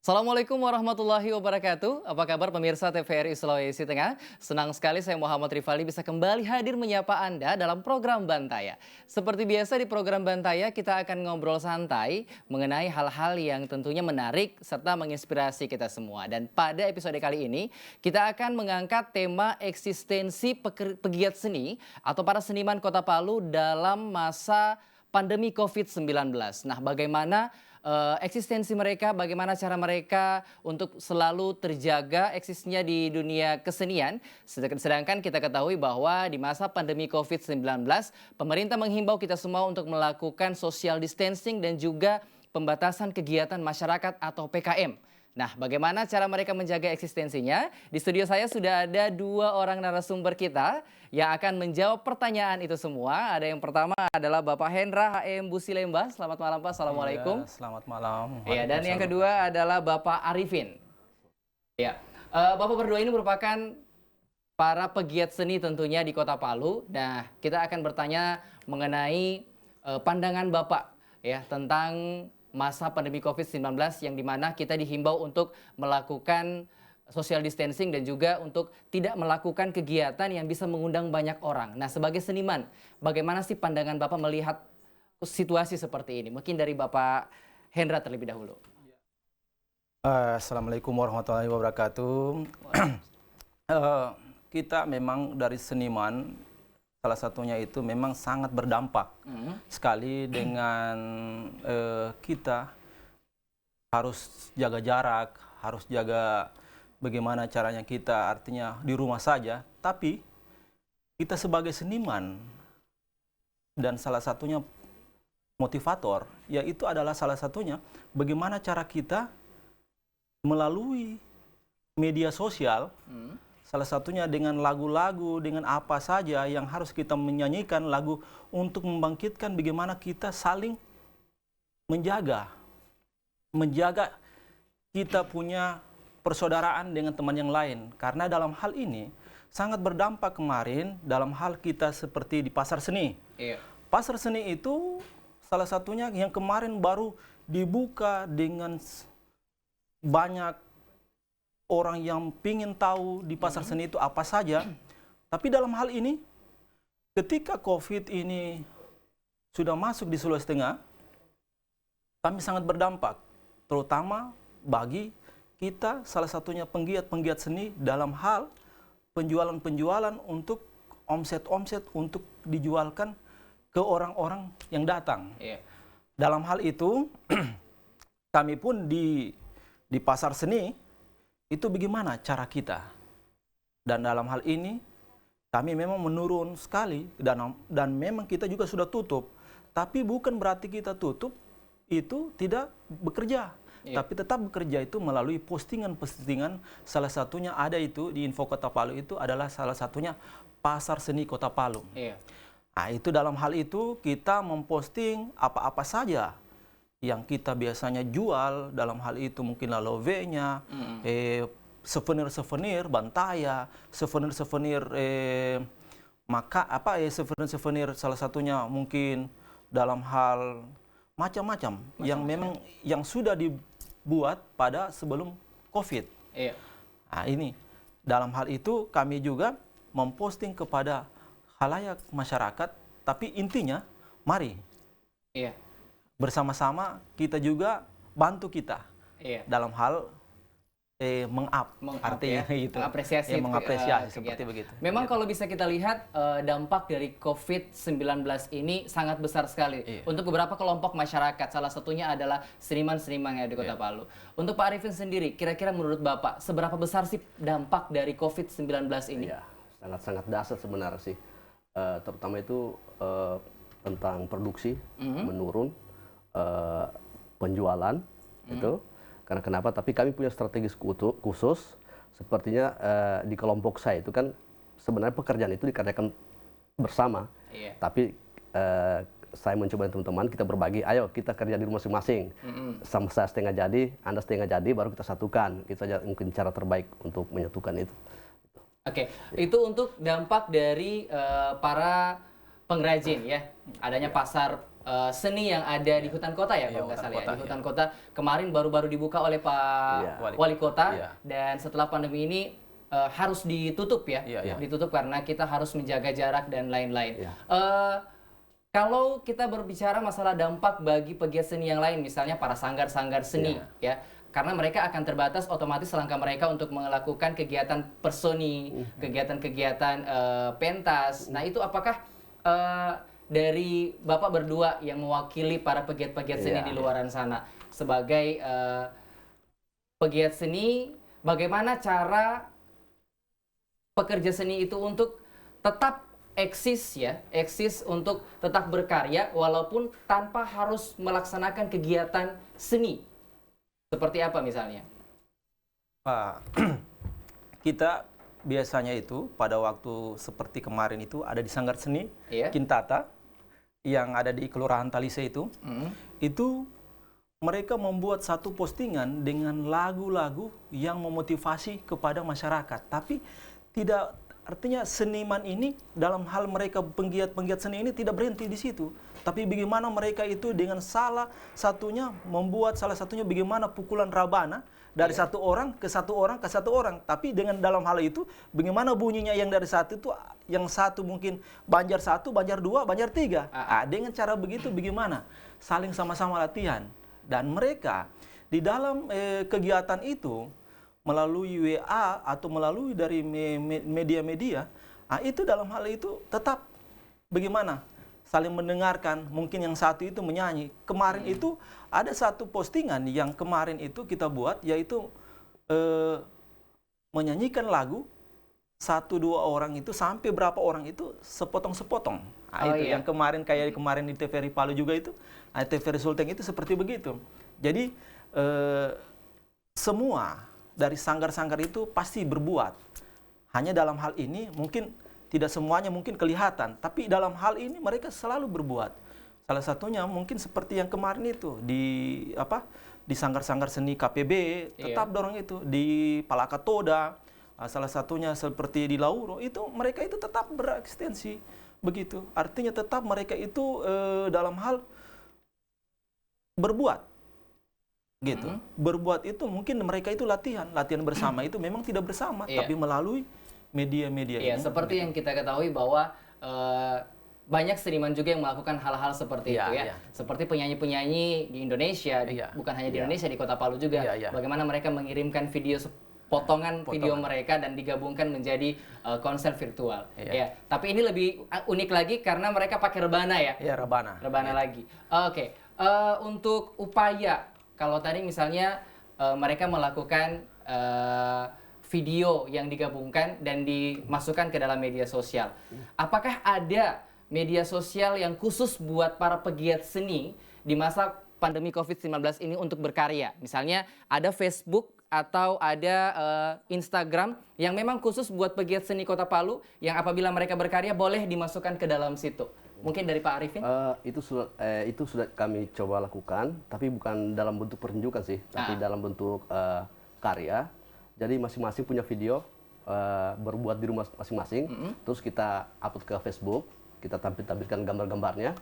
Assalamualaikum warahmatullahi wabarakatuh. Apa kabar pemirsa TVRI Sulawesi Tengah? Senang sekali saya Muhammad Rifali bisa kembali hadir menyapa Anda dalam program Bantaya. Seperti biasa di program Bantaya kita akan ngobrol santai mengenai hal-hal yang tentunya menarik serta menginspirasi kita semua. Dan pada episode kali ini kita akan mengangkat tema eksistensi pegiat seni atau para seniman Kota Palu dalam masa pandemi COVID-19. Nah, bagaimana eksistensi mereka, bagaimana cara mereka untuk selalu terjaga eksisnya di dunia kesenian. Sedangkan kita ketahui bahwa di masa pandemi COVID-19, pemerintah menghimbau kita semua untuk melakukan social distancing dan juga pembatasan kegiatan masyarakat atau PKM. Nah, bagaimana cara mereka menjaga eksistensinya? Di studio saya sudah ada dua orang narasumber kita yang akan menjawab pertanyaan itu semua. Ada yang pertama adalah Bapak Hendra HM Busilemba. Selamat malam Pak, Assalamualaikum. Iya, selamat malam. Iya, dan yang kedua adalah Bapak Arifin. Ya, Bapak berdua ini merupakan para pegiat seni tentunya di Kota Palu. Nah, kita akan bertanya mengenai pandangan Bapak ya tentang masa pandemi COVID-19 yang dimana kita dihimbau untuk melakukan social distancing dan juga untuk tidak melakukan kegiatan yang bisa mengundang banyak orang. Nah, sebagai seniman, bagaimana sih pandangan Bapak melihat situasi seperti ini? Mungkin dari Bapak Hendra terlebih dahulu. Assalamualaikum warahmatullahi wabarakatuh. Kita memang dari seniman, salah satunya itu memang sangat berdampak sekali dengan kita harus jaga jarak, harus jaga bagaimana caranya kita artinya di rumah saja. Tapi kita sebagai seniman dan salah satunya motivator, yaitu adalah salah satunya bagaimana cara kita melalui media sosial, salah satunya dengan lagu-lagu, dengan apa saja yang harus kita menyanyikan lagu untuk membangkitkan bagaimana kita saling menjaga kita punya persaudaraan dengan teman yang lain. Karena dalam hal ini sangat berdampak kemarin dalam hal kita seperti di pasar seni. Iya. Pasar seni itu salah satunya yang kemarin baru dibuka dengan banyak orang yang ingin tahu di pasar seni itu apa saja. Tapi dalam hal ini, ketika COVID ini sudah masuk di Sulawesi Tengah, kami sangat berdampak. Terutama bagi kita salah satunya penggiat-penggiat seni dalam hal penjualan-penjualan untuk omset-omset untuk dijualkan ke orang-orang yang datang. Iya. Dalam hal itu, kami pun di pasar seni, itu bagaimana cara kita. Dan dalam hal ini, kami memang menurun sekali dan memang kita juga sudah tutup. Tapi bukan berarti kita tutup, itu tidak bekerja. Iya. Tapi tetap bekerja itu melalui postingan-postingan, salah satunya ada itu di Info Kota Palu itu adalah salah satunya Pasar Seni Kota Palu. Iya. Nah, itu dalam hal itu kita memposting apa-apa saja yang kita biasanya jual, dalam hal itu mungkin lalove-nya, souvenir-souvenir Bantaya, souvenir-souvenir souvenir-souvenir salah satunya mungkin dalam hal macam-macam yang memang yang sudah dibuat pada sebelum COVID. Iya. Nah, ini dalam hal itu kami juga memposting kepada khalayak masyarakat, tapi intinya mari. Iya. Bersama-sama kita juga bantu kita dalam hal artinya ya. itu Mengapresiasi, mengapresiasi kegiatan. seperti begitu. Memang kalau bisa kita lihat dampak dari COVID-19 ini sangat besar sekali untuk beberapa kelompok masyarakat. Salah satunya adalah seniman-seniman yang ada di Kota Palu. Untuk Pak Arifin sendiri, kira-kira menurut Bapak seberapa besar sih dampak dari COVID-19 ini? Ya, sangat-sangat dahsyat sebenarnya sih. Terutama itu tentang produksi menurun, penjualan itu karena kenapa? Tapi kami punya strategi khusus. Sepertinya di kelompok saya itu kan sebenarnya pekerjaan itu dikerjakan bersama. Tapi saya mencoba dengan teman-teman kita berbagi. Ayo kita kerja di rumah masing-masing. Sama saya setengah jadi, Anda setengah jadi, baru kita satukan. Itu saja mungkin cara terbaik untuk menyatukan itu. Oke, itu untuk dampak dari para pengrajin ya. Adanya pasar seni yang ada di hutan kota ya, kalau nggak hutan salah ya. kota, Di hutan kota kemarin baru-baru dibuka oleh Pak Iya. Wali Kota, Iya. dan setelah pandemi ini harus ditutup ya, Iya. ditutup karena kita harus menjaga jarak dan lain-lain. Iya. Kalau kita berbicara masalah dampak bagi pegiat seni yang lain, misalnya para sanggar-sanggar seni, ya, karena mereka akan terbatas, otomatis langkah mereka untuk melakukan kegiatan personi, kegiatan-kegiatan pentas. Nah, itu apakah dari Bapak berdua yang mewakili para pegiat-pegiat seni di luaran sana sebagai pegiat seni, bagaimana cara pekerja seni itu untuk tetap eksis untuk tetap berkarya walaupun tanpa harus melaksanakan kegiatan seni? Seperti apa misalnya? Kita biasanya itu pada waktu seperti kemarin itu ada di Sanggar Seni Kintata yang ada di Kelurahan Talise itu mereka membuat satu postingan dengan lagu-lagu yang memotivasi kepada masyarakat, tapi tidak, artinya seniman ini dalam hal mereka penggiat-penggiat seni ini tidak berhenti di situ, tapi bagaimana mereka itu dengan salah satunya membuat salah satunya bagaimana pukulan rabana dari satu orang ke satu orang ke satu orang, tapi dengan dalam hal itu bagaimana bunyinya yang dari satu itu yang satu mungkin Banjar 1, Banjar 2, Banjar 3. Dengan cara begitu bagaimana saling sama-sama latihan, dan mereka di dalam kegiatan itu melalui WA atau melalui dari media-media, itu dalam hal itu tetap bagaimana saling mendengarkan. Mungkin yang satu itu menyanyi. Kemarin itu ada satu postingan yang kemarin itu kita buat, yaitu menyanyikan lagu 1-2 orang itu sampai berapa orang itu sepotong-sepotong. Itu yang kemarin kayak kemarin di TVRI Palu juga itu, TVRI Sulteng itu seperti begitu. Jadi semua dari sanggar-sanggar itu pasti berbuat. Hanya dalam hal ini mungkin tidak semuanya mungkin kelihatan, tapi dalam hal ini mereka selalu berbuat. Salah satunya mungkin seperti yang kemarin itu di sanggar-sanggar seni KPB tetap dorong itu, di Palakatoda, salah satunya seperti di Lauro itu mereka itu tetap bereksistensi begitu. Artinya tetap mereka itu dalam hal berbuat. Gitu. Berbuat itu mungkin mereka itu latihan bersama itu memang tidak bersama, tapi melalui media-media ini. Seperti yang kita ketahui bahwa banyak seniman juga yang melakukan hal-hal seperti itu ya. Seperti penyanyi-penyanyi di Indonesia, bukan hanya di Indonesia, di Kota Palu juga. Bagaimana mereka mengirimkan video potongan video mereka dan digabungkan menjadi konser virtual. Tapi ini lebih unik lagi karena mereka pakai rebana ya. Rebana lagi. Oke. Untuk upaya, kalau tadi misalnya mereka melakukan video yang digabungkan dan dimasukkan ke dalam media sosial. Apakah ada media sosial yang khusus buat para pegiat seni di masa pandemi COVID-19 ini untuk berkarya? Misalnya ada Facebook atau ada Instagram yang memang khusus buat pegiat seni Kota Palu yang apabila mereka berkarya boleh dimasukkan ke dalam situ. Mungkin dari Pak Arifin? Itu sudah kami coba lakukan, tapi bukan dalam bentuk pertunjukan sih, tapi dalam bentuk karya. Jadi masing-masing punya video berbuat di rumah masing-masing, terus kita upload ke Facebook, kita tampilkan gambar-gambarnya.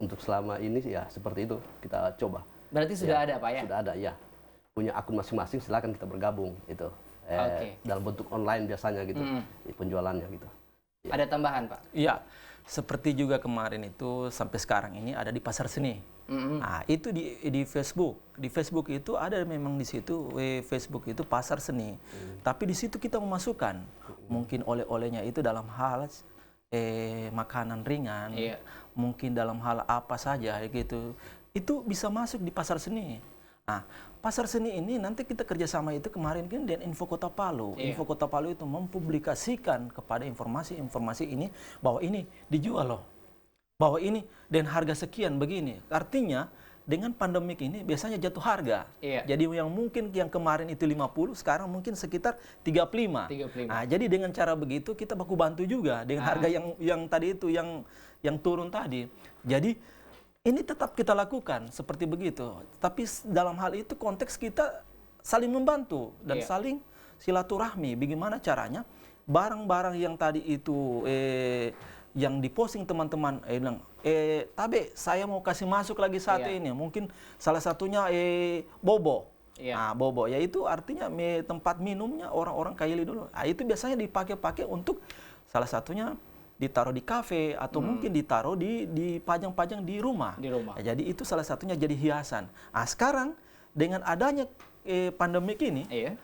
Untuk selama ini ya seperti itu kita coba. Berarti sudah ada Pak ya? Sudah ada ya. Punya akun masing-masing, silakan kita bergabung itu. Dalam bentuk online biasanya gitu, penjualannya gitu. Ya. Ada tambahan Pak? Iya. Seperti juga kemarin itu sampai sekarang ini ada di Pasar Seni. Nah, itu di Facebook. Di Facebook itu ada memang di situ Facebook itu Pasar Seni. Tapi di situ kita memasukkan mungkin oleh-olehnya itu dalam hal makanan ringan, mungkin dalam hal apa saja gitu. Itu bisa masuk di Pasar Seni. Nah, Pasar Seni ini nanti kita kerjasama itu kemarin kan dengan Info Kota Palu. Info Kota Palu itu mempublikasikan kepada informasi-informasi ini bahwa ini dijual loh. Bahwa ini dan harga sekian begini. Artinya dengan pandemik ini biasanya jatuh harga. Jadi yang mungkin yang kemarin itu 50, sekarang mungkin sekitar 35. Nah, jadi dengan cara begitu kita baku bantu juga dengan harga yang tadi itu yang turun tadi. Jadi ini tetap kita lakukan seperti begitu. Tapi dalam hal itu konteks kita saling membantu dan saling silaturahmi. Bagaimana caranya barang-barang yang tadi itu yang diposting teman-teman bilang Tabe, saya mau kasih masuk lagi satu Iya. ini. Mungkin salah satunya bobo. Iya. Nah, bobo, yaitu artinya tempat minumnya orang-orang Kaili dulu. Nah, itu biasanya dipakai untuk salah satunya ditaruh di kafe atau mungkin ditaruh di pajang-pajang di rumah. Di rumah. Ya, jadi itu salah satunya jadi hiasan. Nah, sekarang dengan adanya pandemik ini, Iya.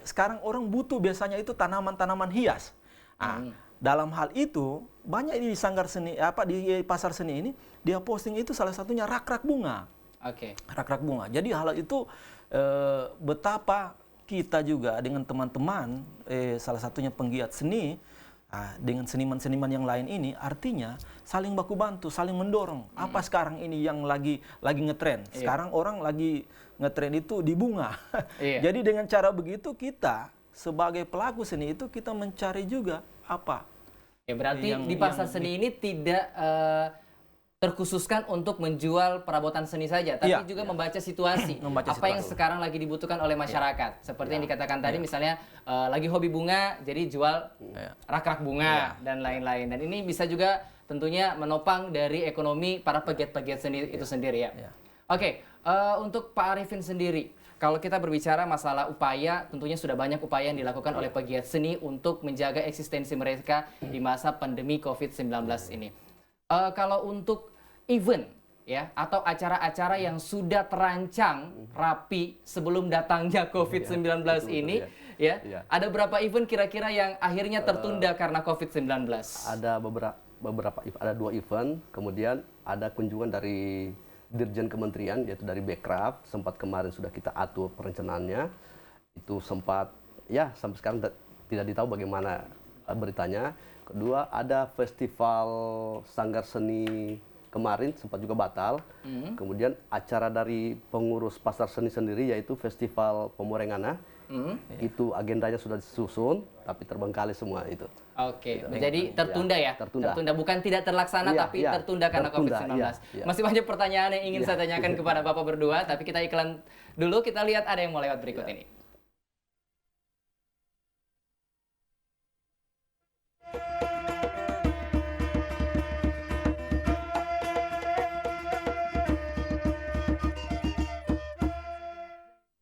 sekarang orang butuh biasanya itu tanaman-tanaman hias. Nah, dalam hal itu banyak di sanggar seni di pasar seni ini dia posting itu salah satunya rak-rak bunga. Oke. Rak-rak bunga. Jadi hal itu betapa kita juga dengan teman-teman salah satunya penggiat seni dengan seniman-seniman yang lain ini artinya saling baku bantu, saling mendorong. Apa sekarang ini yang lagi ngetren? Sekarang orang lagi ngetren itu di bunga. Iya. Jadi dengan cara begitu kita sebagai pelaku seni itu kita mencari juga apa? Ya berarti Yang- di pasar yang- seni ini tidak terkhususkan untuk menjual perabotan seni saja, tapi Iya. juga membaca situasi. Membaca apa yang situasi. sekarang lagi dibutuhkan oleh masyarakat. Seperti yang dikatakan tadi, misalnya lagi hobi bunga, jadi jual rak-rak bunga dan lain-lain. Dan ini bisa juga tentunya menopang dari ekonomi para pegiat-pegiat seni itu sendiri ya. Iya. Oke, untuk Pak Arifin sendiri, kalau kita berbicara masalah upaya, tentunya sudah banyak upaya yang dilakukan oleh pegiat seni untuk menjaga eksistensi mereka di masa pandemi COVID-19 ini. Kalau untuk event ya atau acara-acara yang sudah terancang rapi sebelum datangnya COVID-19 ini ya, Iya. ada berapa event kira-kira yang akhirnya tertunda karena COVID-19? Ada ada 2 event, kemudian ada kunjungan dari Dirjen Kementerian yaitu dari Bekraf, sempat kemarin sudah kita atur perencanaannya. Itu sempat ya sampai sekarang tidak ditahu bagaimana beritanya. Kedua ada festival sanggar seni kemarin sempat juga batal. Kemudian acara dari pengurus pasar seni sendiri yaitu Festival Pomorengana. Itu agendanya sudah disusun tapi terbengkalai semua itu. Oke, jadi tertunda ya? Tertunda. Bukan tidak terlaksana, Iya, tapi iya, tertunda karena tertunda, COVID-19. iya. Masih banyak pertanyaan yang ingin saya tanyakan kepada Bapak berdua, tapi kita iklan dulu, kita lihat ada yang mau lewat berikut ini.